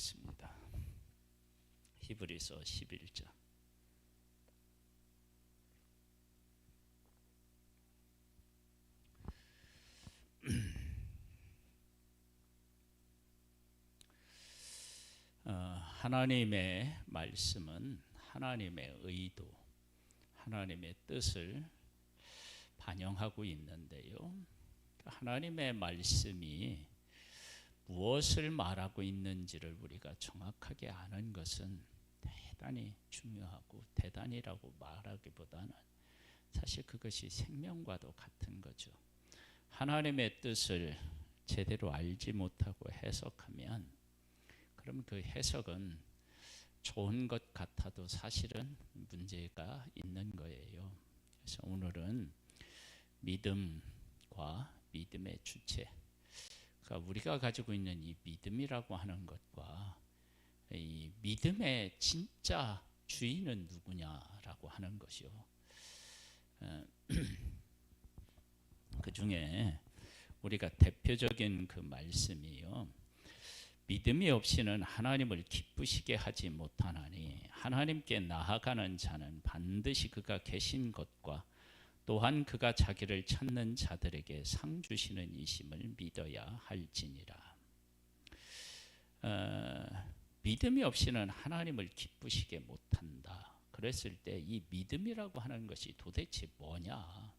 보겠습니다. 히브리서 11장. 하나님의 말씀은 하나님의 의도, 하나님의 뜻을 반영하고 있는데요. 하나님의 말씀이 무엇을 말하고 있는지를 우리가 정확하게 아는 것은 대단히 중요하고, 대단이라고 말하기보다는 사실 그것이 생명과도 같은 거죠. 하나님의 뜻을 제대로 알지 못하고 해석하면, 그럼 그 해석은 좋은 것 같아도 사실은 문제가 있는 거예요. 그래서 오늘은 믿음과 믿음의 주체, 그러니까 우리가 가지고 있는 이 믿음이라고 하는 것과 이 믿음의 진짜 주인은 누구냐라고 하는 것이요. 그 중에 우리가 대표적인 그 말씀이요. 믿음이 없이는 하나님을 기쁘시게 하지 못하나니 하나님께 나아가는 자는 반드시 그가 계신 것과 또한 그가 자기를 찾는 자들에게 상 주시는 이심을 믿어야 할지니라. 믿음이 없이는 하나님을 기쁘시게 못한다. 그랬을 때 이 믿음이라고 하는 것이 도대체 뭐냐?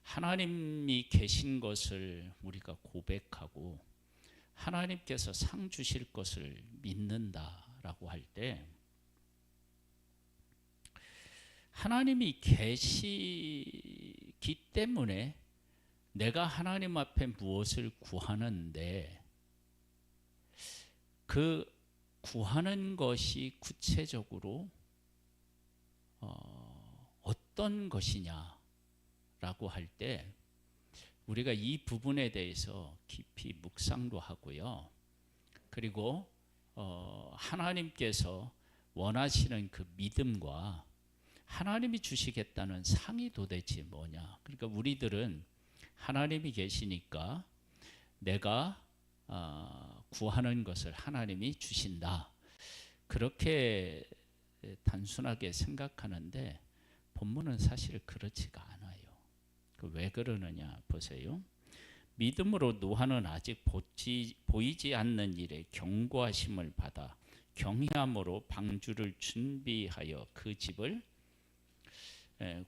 하나님이 계신 것을 우리가 고백하고 하나님께서 상 주실 것을 믿는다라고 할 때, 하나님이 계시기 때문에 내가 하나님 앞에 무엇을 구하는데, 그 구하는 것이 구체적으로 어떤 것이냐라고 할 때, 우리가 이 부분에 대해서 깊이 묵상도 하고요. 그리고 하나님께서 원하시는 그 믿음과 하나님이 주시겠다는 상이 도대체 뭐냐. 그러니까 우리들은 하나님이 계시니까 내가 구하는 것을 하나님이 주신다, 그렇게 단순하게 생각하는데 본문은 사실 그렇지가 않아요. 왜 그러느냐 보세요. 믿음으로 노아는 아직 보이지 않는 일에 경고하심을 받아 경외함으로 방주를 준비하여 그 집을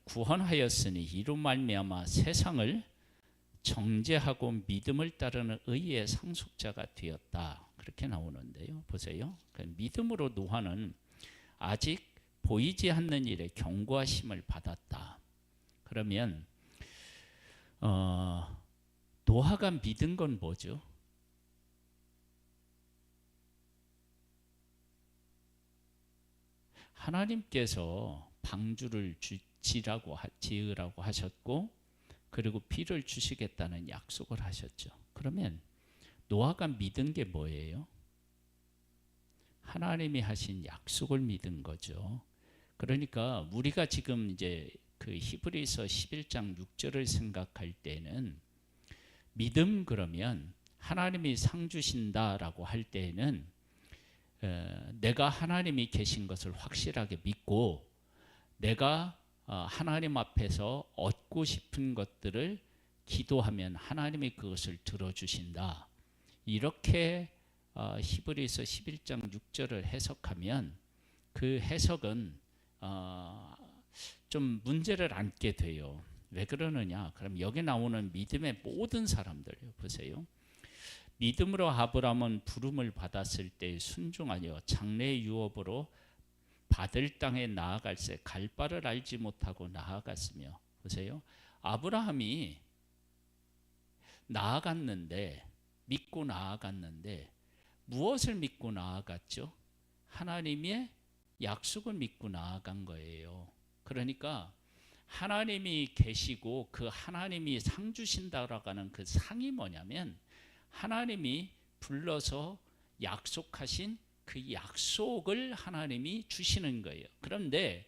구원하였으니 이로 말미암아 세상을 정죄하고 믿음을 따르는 의의 상속자가 되었다. 그렇게 나오는데요. 보세요. 믿음으로 노아는 아직 보이지 않는 일에 경고하심을 받았다. 그러면 노아가 믿은 건 뭐죠? 하나님께서 방주를 지으라고 하셨고, 그리고 비를 주시겠다는 약속을 하셨죠. 그러면 노아가 믿은 게 뭐예요? 하나님이 하신 약속을 믿은 거죠. 그러니까 우리가 지금 이제 그 히브리서 11장 6절을 생각할 때는, 믿음 그러면 하나님이 상 주신다라고 할 때는 내가 하나님이 계신 것을 확실하게 믿고, 내가 하나님 앞에서 얻고 싶은 것들을 기도하면 하나님이 그것을 들어주신다. 이렇게 히브리서 11장 6절을 해석하면, 그 해석은 좀 문제를 안게 돼요. 왜 그러느냐? 그럼 여기 나오는 믿음의 모든 사람들 보세요. 믿음으로 아브라함은 부름을 받았을 때 순종하여 장래의 유업으로 받을 땅에 나아갈새 갈 바를 알지 못하고 나아갔으며, 보세요. 아브라함이 나아갔는데, 믿고 나아갔는데 무엇을 믿고 나아갔죠? 하나님의 약속을 믿고 나아간 거예요. 그러니까 하나님이 계시고 그 하나님이 상 주신다라고 하는 그 상이 뭐냐면, 하나님이 불러서 약속하신 그 약속을 하나님이 주시는 거예요. 그런데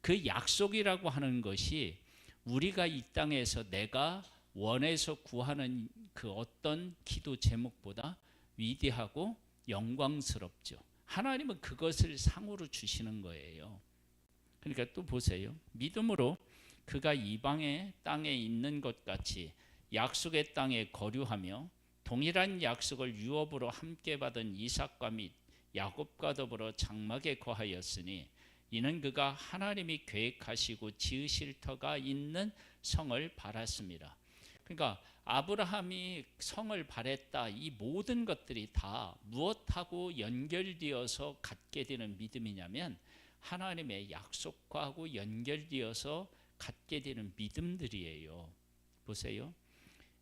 그 약속이라고 하는 것이 우리가 이 땅에서 내가 원해서 구하는 그 어떤 기도 제목보다 위대하고 영광스럽죠. 하나님은 그것을 상으로 주시는 거예요. 그러니까 또 보세요. 믿음으로 그가 이방의 땅에 있는 것 같이 약속의 땅에 거류하며 동일한 약속을 유업으로 함께 받은 이삭과 및 야곱과 더불어 장막에 거하였으니 이는 그가 하나님이 계획하시고 지으실 터가 있는 성을 바랐습니다. 그러니까 아브라함이 성을 바랬다. 이 모든 것들이 다 무엇하고 연결되어서 갖게 되는 믿음이냐면 하나님의 약속과하고 연결되어서 갖게 되는 믿음들이에요. 보세요.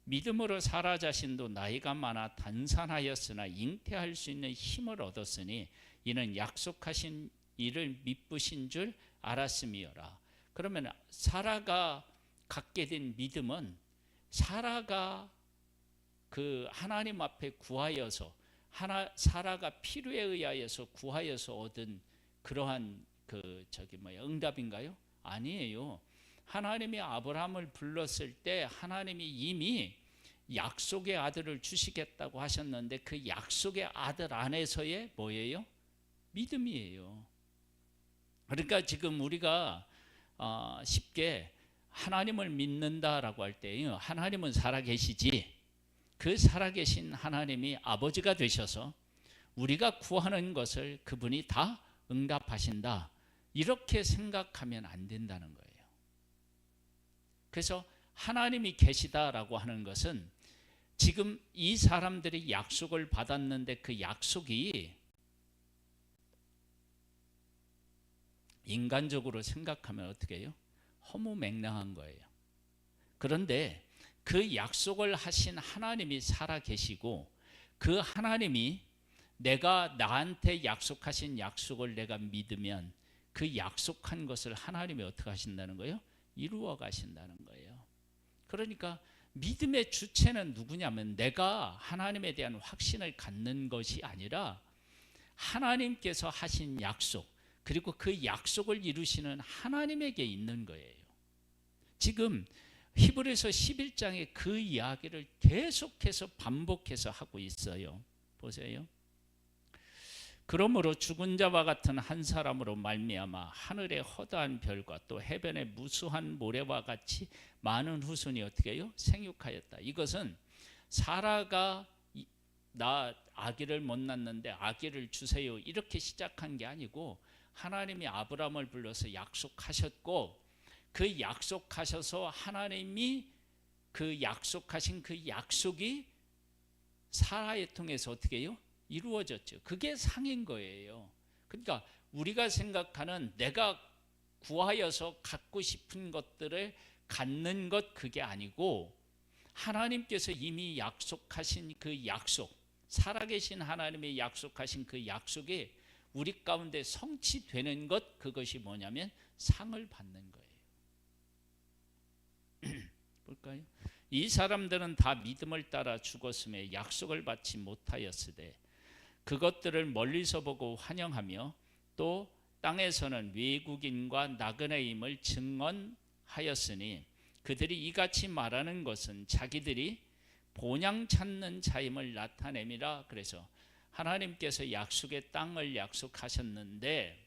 믿음으로 사라 자신도 나이가 많아 단산하였으나 잉태할 수 있는 힘을 얻었으니 이는 약속하신 이를 미쁘신 줄 알았음이어라. 그러면 사라가 갖게 된 믿음은 사라가 그 하나님 앞에 구하여서 사라가 필요에 의하여서 구하여서 얻은 그러한 응답인가요? 아니에요. 하나님이 아브라함을 불렀을 때 하나님이 이미 약속의 아들을 주시겠다고 하셨는데 그 약속의 아들 안에서의 뭐예요? 믿음이에요. 그러니까 지금 우리가 쉽게 하나님을 믿는다라고 할 때 하나님은 살아계시지, 그 살아계신 하나님이 아버지가 되셔서 우리가 구하는 것을 그분이 다 응답하신다, 이렇게 생각하면 안 된다는 거예요. 그래서 하나님이 계시다라고 하는 것은 지금 이 사람들이 약속을 받았는데 그 약속이 인간적으로 생각하면 어떻게 해요? 허무맹랑한 거예요. 그런데 그 약속을 하신 하나님이 살아계시고 그 하나님이 내가 나한테 약속하신 약속을 내가 믿으면 그 약속한 것을 하나님이 어떻게 하신다는 거예요? 이루어 가신다는 거예요. 그러니까 믿음의 주체는 누구냐면 내가 하나님에 대한 확신을 갖는 것이 아니라 하나님께서 하신 약속, 그리고 그 약속을 이루시는 하나님에게 있는 거예요. 지금 히브리서 11장에 그 이야기를 계속해서 반복해서 하고 있어요. 보세요. 그러므로 죽은 자와 같은 한 사람으로 말미암아 하늘의 허다한 별과 또 해변의 무수한 모래와 같이 많은 후손이 어떻게 해요? 생육하였다. 이것은 사라가 나 아기를 못 낳는데 아기를 주세요 이렇게 시작한 게 아니고 하나님이 아브라함을 불러서 약속하셨고 그 약속하셔서 하나님이 그 약속하신 그 약속이 사라에 통해서 어떻게 해요? 이루어졌죠. 그게 상인 거예요. 그러니까 우리가 생각하는 내가 구하여서 갖고 싶은 것들을 갖는 것, 그게 아니고 하나님께서 이미 약속하신 그 약속, 살아계신 하나님의 약속하신 그 약속이 우리 가운데 성취되는 것, 그것이 뭐냐면 상을 받는 거예요. 볼까요? 이 사람들은 다 믿음을 따라 죽었음에 약속을 받지 못하였으되 그것들을 멀리서 보고 환영하며 또 땅에서는 외국인과 나그네임을 증언하였으니 그들이 이같이 말하는 것은 자기들이 본향 찾는 자임을 나타냄이라. 그래서 하나님께서 약속의 땅을 약속하셨는데,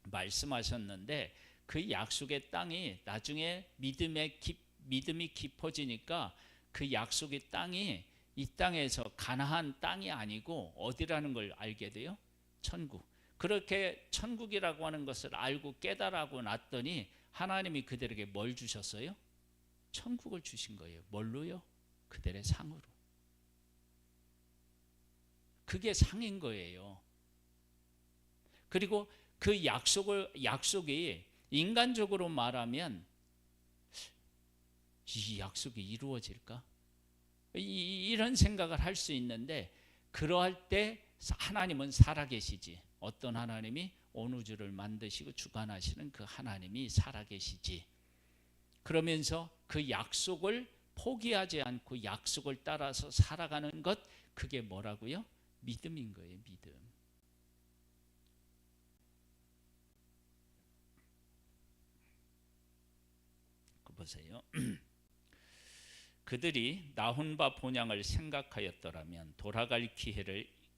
말씀하셨는데 그 약속의 땅이 나중에 믿음이 깊어지니까 그 약속의 땅이 이 땅에서 가나안 땅이 아니고 어디라는 걸 알게 돼요? 천국. 그렇게 천국이라고 하는 것을 알고 깨달아고 났더니 하나님이 그들에게 뭘 주셨어요? 천국을 주신 거예요. 뭘로요? 그들의 상으로. 그게 상인 거예요. 그리고 그 약속이 인간적으로 말하면 이 약속이 이루어질까? 이런 생각을 할 수 있는데 그러할 때 하나님은 살아계시지. 어떤 하나님이 온 우주를 만드시고 주관하시는 그 하나님이 살아계시지. 그러면서 그 약속을 포기하지 않고 약속을 따라서 살아가는 것, 그게 뭐라고요? 믿음인 거예요. 믿음. 보세요. 그들이 낳은 바 본향을 생각하였더라면 돌아갈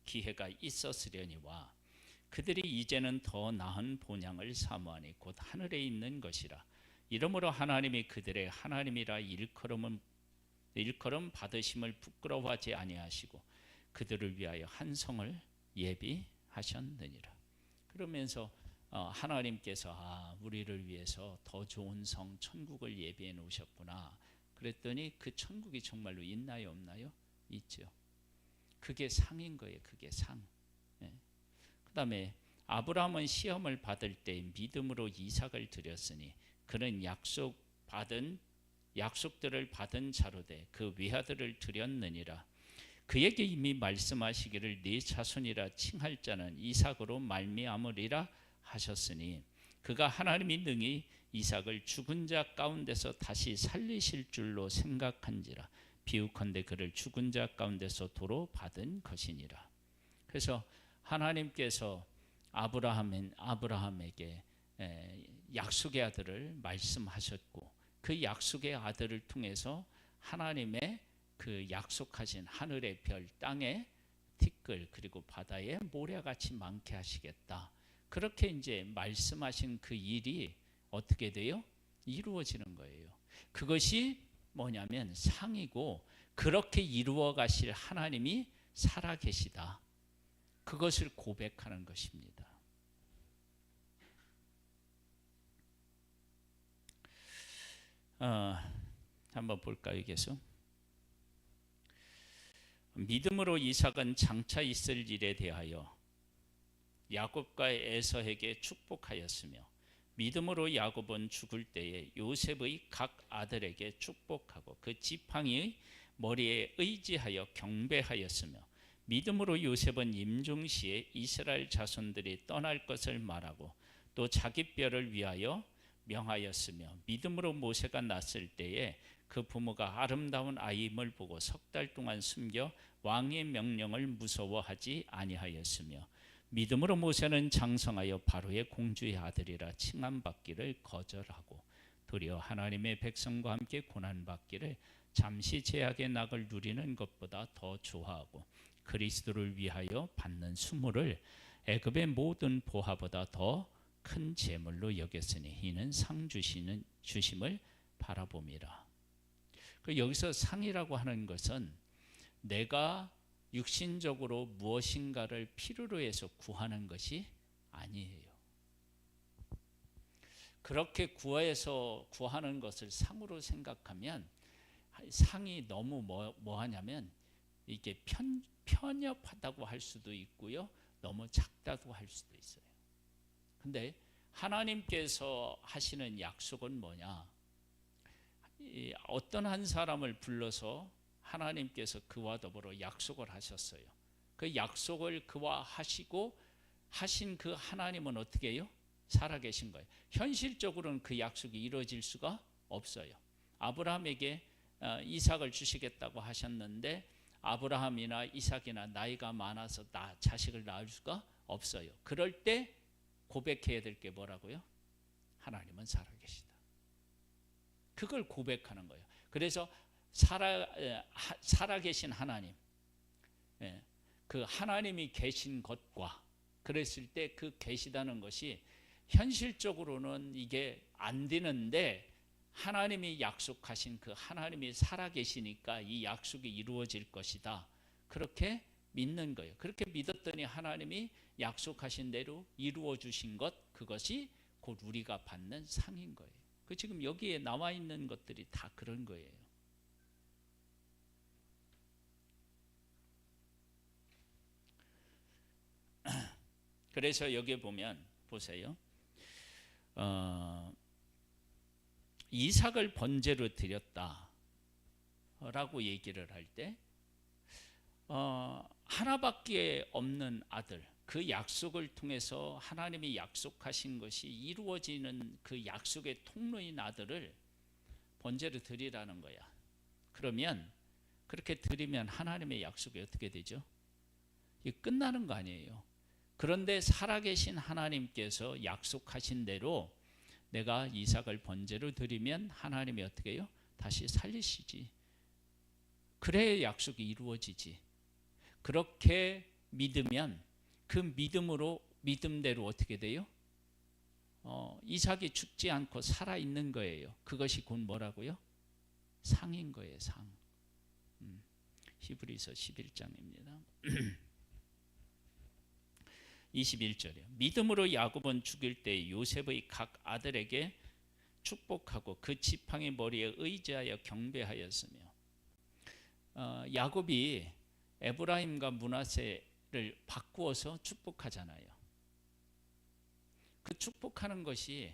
기회가 있었으려니와 그들이 이제는 더 나은 본향을 사모하니 곧 하늘에 있는 것이라. 이러므로 하나님이 그들의 하나님이라 일컬음 받으심을 부끄러워하지 아니하시고 그들을 위하여 한 성을 예비하셨느니라. 그러면서 하나님께서 우리를 위해서 더 좋은 성 천국을 예비해 놓으셨구나. 그랬더니 그 천국이 정말로 있나요, 없나요? 있죠. 그게 상인 거예요. 그게 상. 그 다음에 아브라함은 시험을 받을 때 믿음으로 이삭을 드렸으니 그는 약속들을 받은 자로 돼 그 외아들을 드렸느니라. 그에게 이미 말씀하시기를 네 자손이라 칭할 자는 이삭으로 말미암으리라 하셨으니 그가 하나님이 능히 이삭을 죽은 자 가운데서 다시 살리실 줄로 생각한지라. 비유컨대 그를 죽은 자 가운데서 도로 받은 것이니라. 그래서 하나님께서 아브라함에게 약속의 아들을 말씀하셨고 그 약속의 아들을 통해서 하나님의 그 약속하신 하늘의 별, 땅의 티끌 그리고 바다의 모래같이 많게 하시겠다. 그렇게 이제 말씀하신 그 일이 어떻게 돼요? 이루어지는 거예요. 그것이 뭐냐면 상이고 그렇게 이루어 가실 하나님이 살아계시다. 그것을 고백하는 것입니다. 한번 볼까요? 계속. 믿음으로 이삭은 장차 있을 일에 대하여 야곱과 에서에게 축복하였으며 믿음으로 야곱은 죽을 때에 요셉의 각 아들에게 축복하고 그 지팡이의 머리에 의지하여 경배하였으며 믿음으로 요셉은 임종시에 이스라엘 자손들이 떠날 것을 말하고 또 자기 뼈를 위하여 명하였으며 믿음으로 모세가 났을 때에 그 부모가 아름다운 아이임을 보고 석 달 동안 숨겨 왕의 명령을 무서워하지 아니하였으며 믿음으로 모세는 장성하여 바로의 공주의 아들이라 칭함받기를 거절하고 도리어 하나님의 백성과 함께 고난받기를 잠시 제약의 낙을 누리는 것보다 더 좋아하고 그리스도를 위하여 받는 수모를 애굽의 모든 보화보다 더 큰 재물로 여겼으니 이는 상 주심을 바라봄이라. 여기서 상이라고 하는 것은 내가 육신적으로 무엇인가를 필요로 해서 구하는 것이 아니에요. 그렇게 구해서 구하는 것을 상으로 생각하면 상이 너무 뭐하냐면 이게 편협하다고 할 수도 있고요. 너무 작다고 할 수도 있어요. 근데 하나님께서 하시는 약속은 뭐냐? 어떤 한 사람을 불러서 하나님께서 그와 더불어 약속을 하셨어요. 그 약속을 그와 하시고 하신 그 하나님은 어떻게 해요? 살아계신 거예요. 현실적으로는 그 약속이 이루어질 수가 없어요. 아브라함에게 이삭을 주시겠다고 하셨는데 아브라함이나 이삭이나 나이가 많아서 자식을 낳을 수가 없어요. 그럴 때 고백해야 될 게 뭐라고요? 하나님은 살아계시다. 그걸 고백하는 거예요. 그래서 살아계신 하나님, 그 하나님이 계신 것과 그랬을 때 그 계시다는 것이 현실적으로는 이게 안 되는데 하나님이 약속하신 그 하나님이 살아계시니까 이 약속이 이루어질 것이다. 그렇게 믿는 거예요. 그렇게 믿었더니 하나님이 약속하신 대로 이루어 주신 것, 그것이 곧 우리가 받는 상인 거예요. 그 지금 여기에 나와 있는 것들이 다 그런 거예요. 그래서 여기 보면 보세요. 이삭을 번제로 드렸다라고 얘기를 할 때 하나밖에 없는 아들, 그 약속을 통해서 하나님이 약속하신 것이 이루어지는 그 약속의 통로인 아들을 번제로 드리라는 거야. 그러면 그렇게 드리면 하나님의 약속이 어떻게 되죠? 이게 끝나는 거 아니에요. 그런데 살아계신 하나님께서 약속하신 대로 내가 이삭을 번제로 드리면 하나님이 어떻게 해요? 다시 살리시지. 그래야 약속이 이루어지지. 그렇게 믿으면 그 믿음대로 어떻게 돼요? 이삭이 죽지 않고 살아 있는 거예요. 그것이 곧 뭐라고요? 상인 거예요, 상. 히브리서 11장입니다. 21절이요. 믿음으로 야곱은 죽일 때 요셉의 각 아들에게 축복하고 그 지팡이 머리에 의지하여 경배하였으며, 야곱이 에브라임과 므낫세를 바꾸어서 축복하잖아요. 그 축복하는 것이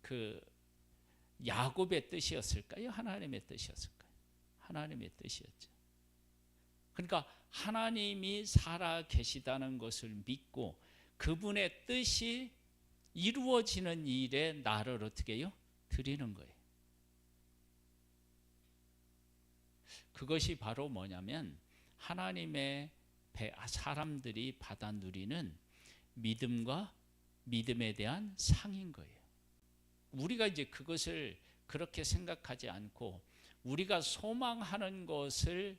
그 야곱의 뜻이었을까요? 하나님의 뜻이었을까요? 하나님의 뜻이었죠. 그러니까 하나님이 살아 계시다는 것을 믿고 그분의 뜻이 이루어지는 일에 나를 어떻게 해요? 드리는 거예요. 그것이 바로 뭐냐면 하나님의 사람들이 받아 누리는 믿음과 믿음에 대한 상인 거예요. 우리가 이제 그것을 그렇게 생각하지 않고 우리가 소망하는 것을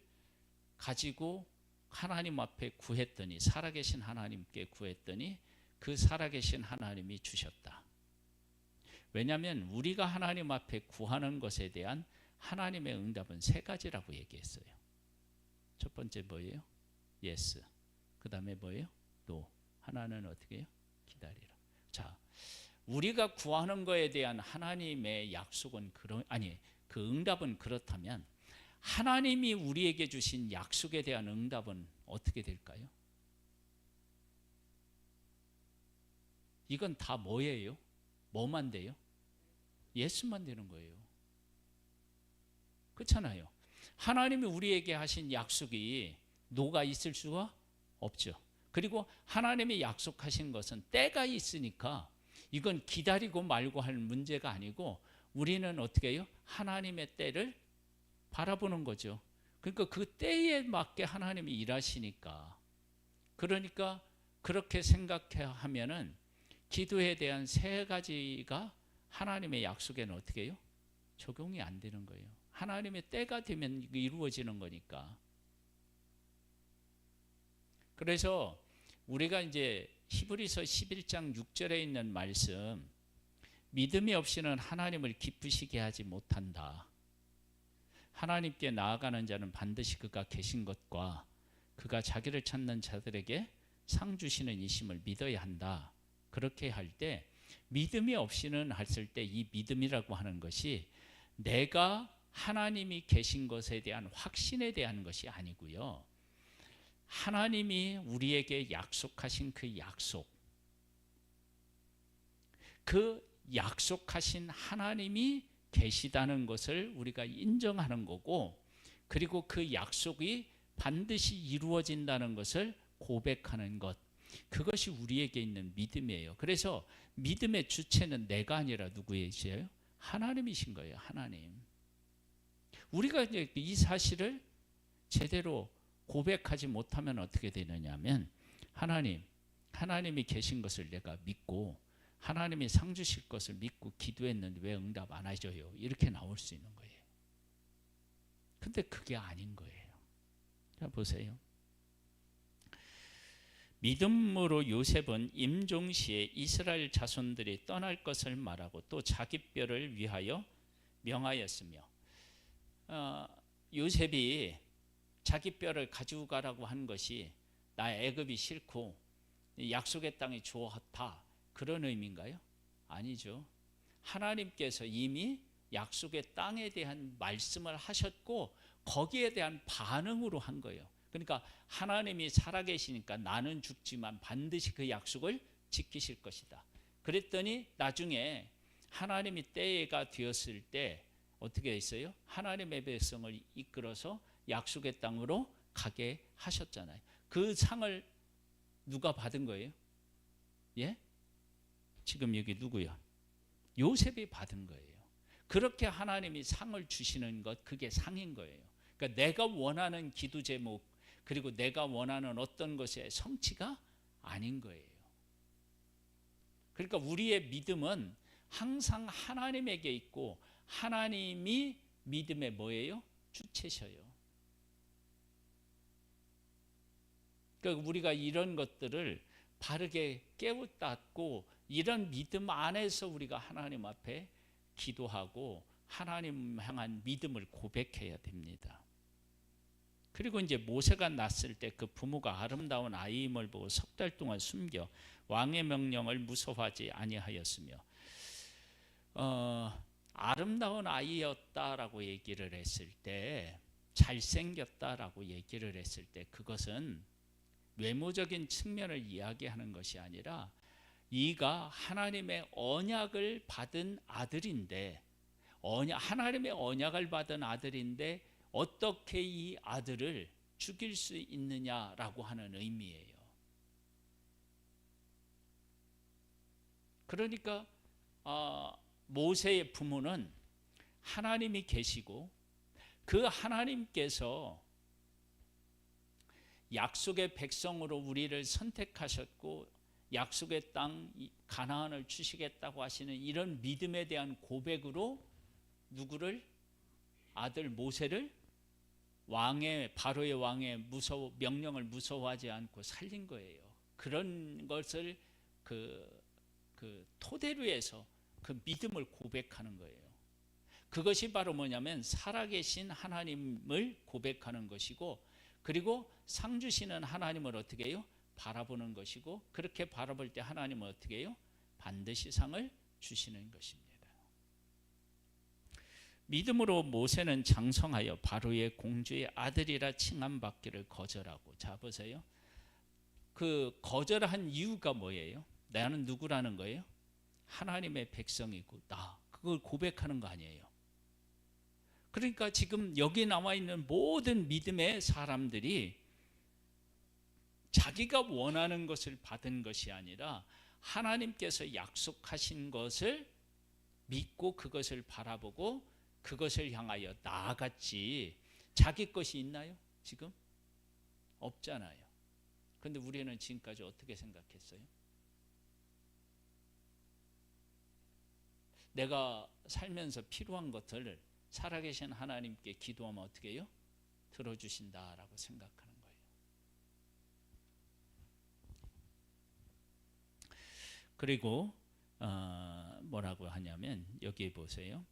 가지고 하나님 앞에 구했더니, 살아계신 하나님께 구했더니 그 살아계신 하나님이 주셨다. 왜냐하면 우리가 하나님 앞에 구하는 것에 대한 하나님의 응답은 세 가지라고 얘기했어요. 첫 번째 뭐예요? Yes. 그 다음에 뭐예요? No. 하나는 어떻게 해요? 기다리라. 자, 우리가 구하는 것에 대한 하나님의 약속은 그 응답은 그렇다면 하나님이 우리에게 주신 약속에 대한 응답은 어떻게 될까요? 이건 다 뭐예요? 뭐만 돼요? 예수만 되는 거예요. 그렇잖아요. 하나님이 우리에게 하신 약속이 노가 있을 수가 없죠. 그리고 하나님이 약속하신 것은 때가 있으니까 이건 기다리고 말고 할 문제가 아니고 우리는 어떻게 해요? 하나님의 때를 바라보는 거죠. 그러니까 그 때에 맞게 하나님이 일하시니까, 그러니까 그렇게 생각하면은 기도에 대한 세 가지가 하나님의 약속에는 어떻게 해요? 적용이 안 되는 거예요. 하나님의 때가 되면 이루어지는 거니까. 그래서 우리가 이제 히브리서 11장 6절에 있는 말씀, 믿음이 없이는 하나님을 기쁘시게 하지 못한다. 하나님께 나아가는 자는 반드시 그가 계신 것과 그가 자기를 찾는 자들에게 상 주시는 이심을 믿어야 한다. 그렇게 할 때, 믿음이 없이는 했을 때 이 믿음이라고 하는 것이 내가 하나님이 계신 것에 대한 확신에 대한 것이 아니고요. 하나님이 우리에게 약속하신 그 약속, 그 약속하신 하나님이 계시다는 것을 우리가 인정하는 거고, 그리고 그 약속이 반드시 이루어진다는 것을 고백하는 것, 그것이 우리에게 있는 믿음이에요. 그래서 믿음의 주체는 내가 아니라 누구이세요? 하나님이신 거예요. 하나님. 우리가 이제 이 사실을 제대로 고백하지 못하면 어떻게 되느냐 하면, 하나님이 계신 것을 내가 믿고 하나님이 상 주실 것을 믿고 기도했는데 왜 응답 안 하셔요? 이렇게 나올 수 있는 거예요. 근데 그게 아닌 거예요. 자, 보세요. 믿음으로 요셉은 임종시에 이스라엘 자손들이 떠날 것을 말하고 또 자기 뼈를 위하여 명하였으며, 요셉이 자기 뼈를 가지고 가라고 한 것이 나 애굽이 싫고 약속의 땅이 좋다, 그런 의미인가요? 아니죠. 하나님께서 이미 약속의 땅에 대한 말씀을 하셨고 거기에 대한 반응으로 한 거예요. 그러니까 하나님이 살아계시니까 나는 죽지만 반드시 그 약속을 지키실 것이다. 그랬더니 나중에 하나님이 때가 되었을 때 어떻게 했어요? 하나님의 백성을 이끌어서 약속의 땅으로 가게 하셨잖아요. 그 상을 누가 받은 거예요? 예? 지금 여기 누구야? 요셉이 받은 거예요. 그렇게 하나님이 상을 주시는 것, 그게 상인 거예요. 그러니까 내가 원하는 기도 제목, 그리고 내가 원하는 어떤 것의 성취가 아닌 거예요. 그러니까 우리의 믿음은 항상 하나님에게 있고 하나님이 믿음의 뭐예요? 주체셔요. 그러니까 우리가 이런 것들을 바르게 깨우닫고 이런 믿음 안에서 우리가 하나님 앞에 기도하고 하나님 향한 믿음을 고백해야 됩니다. 그리고 이제 모세가 낳았을 때 그 부모가 아름다운 아이임을 보고 석 달 동안 숨겨 왕의 명령을 무서워하지 아니하였으며 아름다운 아이였다라고 얘기를 했을 때, 잘생겼다라고 얘기를 했을 때 그것은 외모적인 측면을 이야기하는 것이 아니라 이가 하나님의 언약을 받은 아들인데, 하나님의 언약을 받은 아들인데 어떻게 이 아들을 죽일 수 있느냐라고 하는 의미예요. 그러니까 모세의 부모는 하나님이 계시고 그 하나님께서 약속의 백성으로 우리를 선택하셨고 약속의 땅 가나안을 주시겠다고 하시는 이런 믿음에 대한 고백으로 누구를? 아들 모세를 바로의 왕의 명령을 무서워하지 않고 살린 거예요. 그런 것을 그 토대로 해서 그 믿음을 고백하는 거예요. 그것이 바로 뭐냐면 살아계신 하나님을 고백하는 것이고, 그리고 상 주시는 하나님을 어떻게 해요? 바라보는 것이고, 그렇게 바라볼 때 하나님은 어떻게 해요? 반드시 상을 주시는 것입니다. 믿음으로 모세는 장성하여 바로의 공주의 아들이라 칭함받기를 거절하고, 자 보세요. 그 거절한 이유가 뭐예요? 나는 누구라는 거예요? 하나님의 백성이고 그걸 고백하는 거 아니에요. 그러니까 지금 여기 나와 있는 모든 믿음의 사람들이 자기가 원하는 것을 받은 것이 아니라 하나님께서 약속하신 것을 믿고 그것을 바라보고 그것을 향하여 나아갔지, 자기 것이 있나요? 지금? 없잖아요. 그런데 우리는 지금까지 어떻게 생각했어요? 내가 살면서 필요한 것들을 살아계신 하나님께 기도하면 어떻게 해요? 들어주신다라고 생각하는 거예요. 그리고 뭐라고 하냐면 여기 보세요.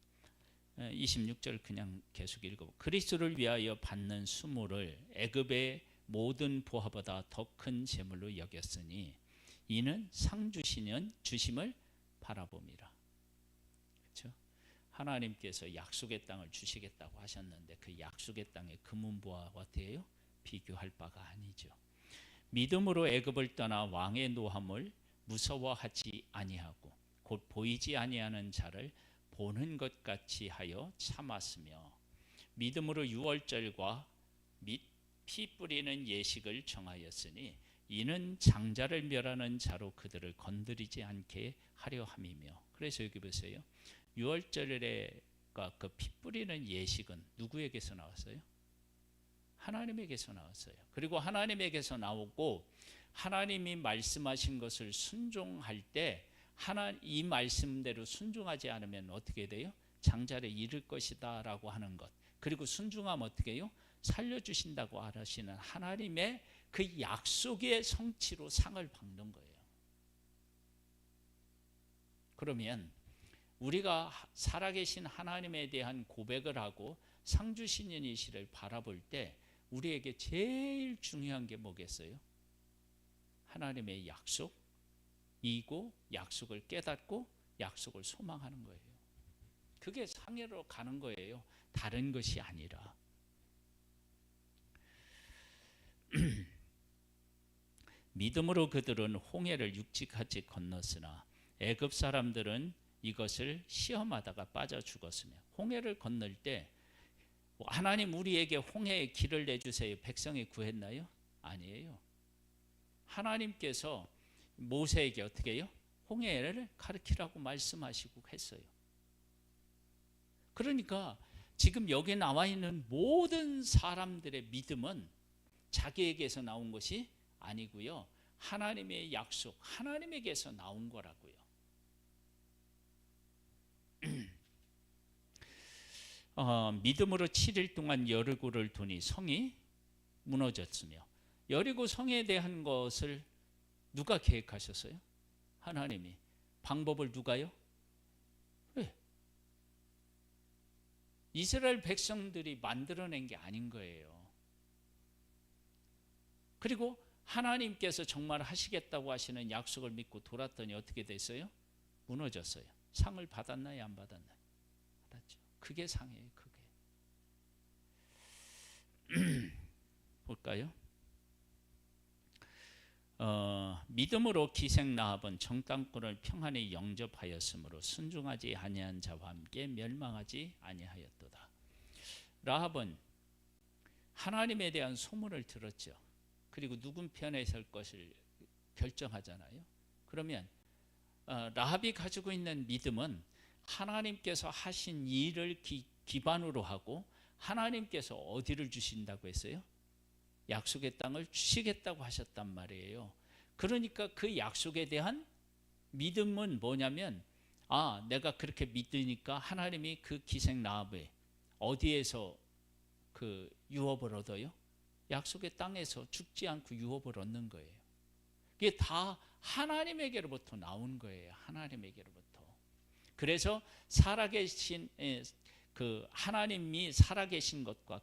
26절 그냥 계속 읽어. 그리스도를 위하여 받는 수모를 애굽의 모든 보화보다 더 큰 재물로 여겼으니 이는 상 주심을 바라봄이라. 그렇죠? 하나님께서 약속의 땅을 주시겠다고 하셨는데 그 약속의 땅의 금은보화와 어때요? 비교할 바가 아니죠. 믿음으로 애굽을 떠나 왕의 노함을 무서워하지 아니하고 곧 보이지 아니하는 자를 보는 것 같이 하여 참았으며 믿음으로 유월절과 및 피 뿌리는 예식을 정하였으니 이는 장자를 멸하는 자로 그들을 건드리지 않게 하려 함이며. 그래서 여기 보세요. 유월절과 그 피 뿌리는 예식은 누구에게서 나왔어요? 하나님에게서 나왔어요. 그리고 하나님에게서 나오고 하나님이 말씀하신 것을 순종할 때 이 말씀대로 순종하지 않으면 어떻게 돼요? 장자를 잃을 것이다 라고 하는 것. 그리고 순종하면 어떻게 해요? 살려주신다고 하시는 하나님의 그 약속의 성취로 상을 받는 거예요. 그러면 우리가 살아계신 하나님에 대한 고백을 하고 상 주시는 이시를 바라볼 때 우리에게 제일 중요한 게 뭐겠어요? 하나님의 약속이고 약속을 깨닫고 약속을 소망하는 거예요. 그게 상해로 가는 거예요. 다른 것이 아니라. 믿음으로 그들은 홍해를 육지같이 건넜으나 애굽 사람들은 이것을 시험하다가 빠져 죽었으며. 홍해를 건널 때 하나님 우리에게 홍해의 길을 내주세요 백성이 구했나요? 아니에요. 하나님께서 모세에게 어떻게 해요? 홍해를 가르치라고 말씀하시고 했어요. 그러니까 지금 여기 나와 있는 모든 사람들의 믿음은 자기에게서 나온 것이 아니고요. 하나님의 약속, 하나님에게서 나온 거라고요. 믿음으로 7일 동안 여리고를 도니 성이 무너졌으며 여리고 성에 대한 것을 누가 계획하셨어요? 하나님이. 방법을 누가요? 왜? 이스라엘 백성들이 만들어낸 게 아닌 거예요. 그리고 하나님께서 정말 하시겠다고 하시는 약속을 믿고 돌았더니 어떻게 됐어요? 무너졌어요. 상을 받았나요? 안 받았나요? 받았죠. 그게 상이에요. 그게. 볼까요? 믿음으로 기생 라합은 정탐꾼을 평안히 영접하였으므로 순종하지 아니한 자와 함께 멸망하지 아니하였도다. 라합은 하나님에 대한 소문을 들었죠. 그리고 누군 편에 설 것을 결정하잖아요. 그러면 라합이 가지고 있는 믿음은 하나님께서 하신 일을 기반으로 하고 하나님께서 어디를 주신다고 했어요? 약속의 땅을 주시겠다고 하셨단 말이에요. 그러니까 그 약속에 대한 믿음은 뭐냐면 내가 그렇게 믿으니까 하나님이 그 기생 라합에 어디에서 그 유업을 얻어요? 약속의 땅에서 죽지 않고 유업을 얻는 거예요. 이게 다 하나님에게로부터 나온 거예요. 하나님에게로부터. 그래서 살아계신 그 하나님이 살아계신 것과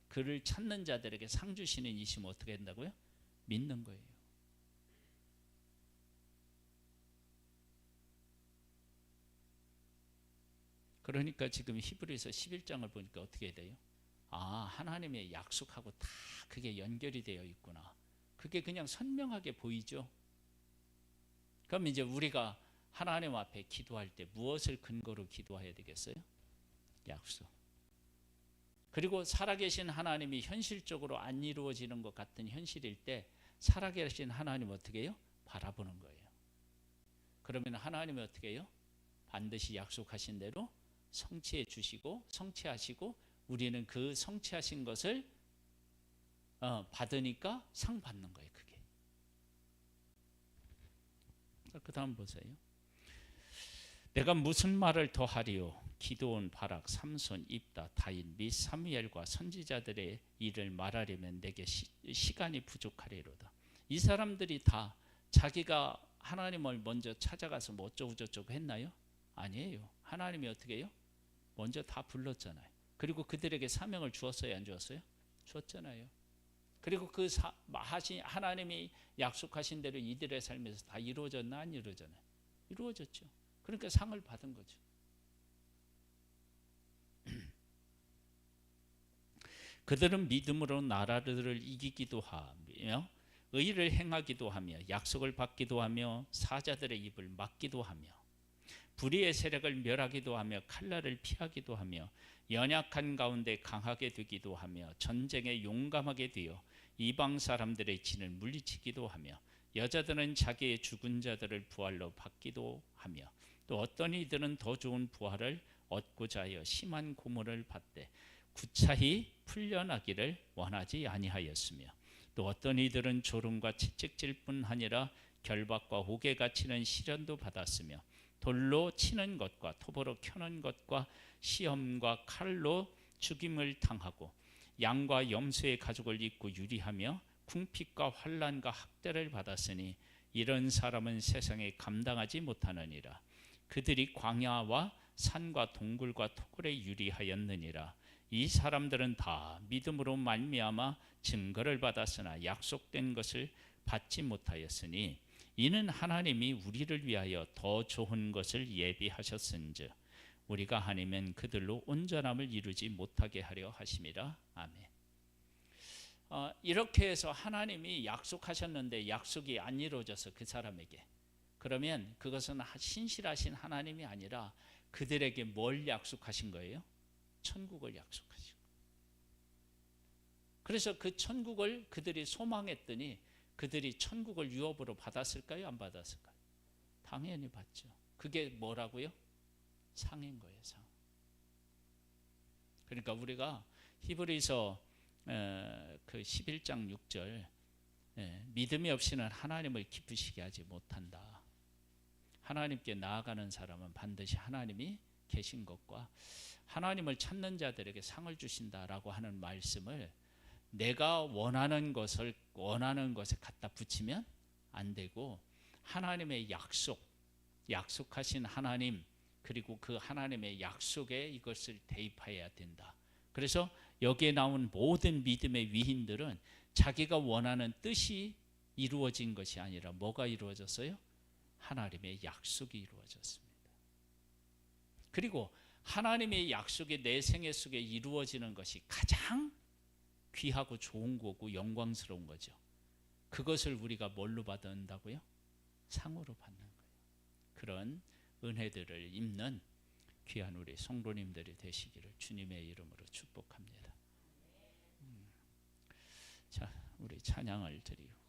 그를 찾는 자들에게 상 주시는 이심 어떻게 된다고요? 믿는 거예요. 그러니까 지금 히브리서 11장을 보니까 어떻게 돼요? 하나님의 약속하고 다 그게 연결이 되어 있구나. 그게 그냥 선명하게 보이죠. 그럼 이제 우리가 하나님 앞에 기도할 때 무엇을 근거로 기도해야 되겠어요? 약속. 그리고 살아계신 하나님이 현실적으로 안 이루어지는 것 같은 현실일 때 살아계신 하나님 어떻게 해요? 바라보는 거예요. 그러면 하나님이 어떻게 해요? 반드시 약속하신 대로 성취해 주시고 성취하시고 우리는 그 성취하신 것을 받으니까 상 받는 거예요. 그게. 그 다음 보세요. 내가 무슨 말을 더하리요? 기드온, 바락, 삼손, 입다, 다윗 및 사무엘과 선지자들의 일을 말하려면 내게 시간이 부족하리로다. 이 사람들이 다 자기가 하나님을 먼저 찾아가서 뭐 어쩌고 저쩌고 했나요? 아니에요. 하나님이 어떻게 해요? 먼저 다 불렀잖아요. 그리고 그들에게 사명을 주었어요? 안 주었어요? 주었잖아요. 그리고 그 하나님이 약속하신 대로 이들의 삶에서 다 이루어졌나? 안 이루어졌나요? 이루어졌죠. 그러니까 상을 받은 거죠. 그들은 믿음으로 나라들을 이기기도 하며 의를 행하기도 하며 약속을 받기도 하며 사자들의 입을 막기도 하며 불의의 세력을 멸하기도 하며 칼날을 피하기도 하며 연약한 가운데 강하게 되기도 하며 전쟁에 용감하게 되어 이방 사람들의 진을 물리치기도 하며 여자들은 자기의 죽은 자들을 부활로 받기도 하며 또 어떤 이들은 더 좋은 부활을 얻고자 하여 심한 고문을 받되 구차히 풀려나기를 원하지 아니하였으며 또 어떤 이들은 졸음과 채찍질 뿐 아니라 결박과 옥에 갇히는 시련도 받았으며 돌로 치는 것과 톱으로 켜는 것과 시험과 칼로 죽임을 당하고 양과 염소의 가죽을 입고 유리하며 궁핍과 환난과 학대를 받았으니 이런 사람은 세상에 감당하지 못하느니라. 그들이 광야와 산과 동굴과 토굴에 유리하였느니라. 이 사람들은 다 믿음으로 말미암아 증거를 받았으나 약속된 것을 받지 못하였으니 이는 하나님이 우리를 위하여 더 좋은 것을 예비하셨은즉 우리가 아니면 그들로 온전함을 이루지 못하게 하려 하심이라. 아멘. 이렇게 해서 하나님이 약속하셨는데 약속이 안 이루어져서 그 사람에게, 그러면 그것은 신실하신 하나님이 아니라 그들에게 뭘 약속하신 거예요? 천국을 약속하신 거예요. 그래서 그 천국을 그들이 소망했더니 그들이 천국을 유업으로 받았을까요? 안 받았을까요? 당연히 받죠. 그게 뭐라고요? 상인 거예요. 상. 그러니까 우리가 히브리서 그 11장 6절 믿음이 없이는 하나님을 기쁘시게 하지 못한다. 하나님께 나아가는 사람은 반드시 하나님이 계신 것과 하나님을 찾는 자들에게 상을 주신다라고 하는 말씀을 내가 원하는 것을 원하는 것에 갖다 붙이면 안 되고 하나님의 약속하신 하나님 그리고 그 하나님의 약속에 이것을 대입해야 된다. 그래서 여기에 나온 모든 믿음의 위인들은 자기가 원하는 뜻이 이루어진 것이 아니라 뭐가 이루어졌어요? 하나님의 약속이 이루어졌습니다. 그리고 하나님의 약속이 내 생애 속에 이루어지는 것이 가장 귀하고 좋은 거고 영광스러운 거죠. 그것을 우리가 뭘로 받는다고요? 상으로 받는 거예요. 그런 은혜들을 입는 귀한 우리 성도님들이 되시기를 주님의 이름으로 축복합니다. 자, 우리 찬양을 드리고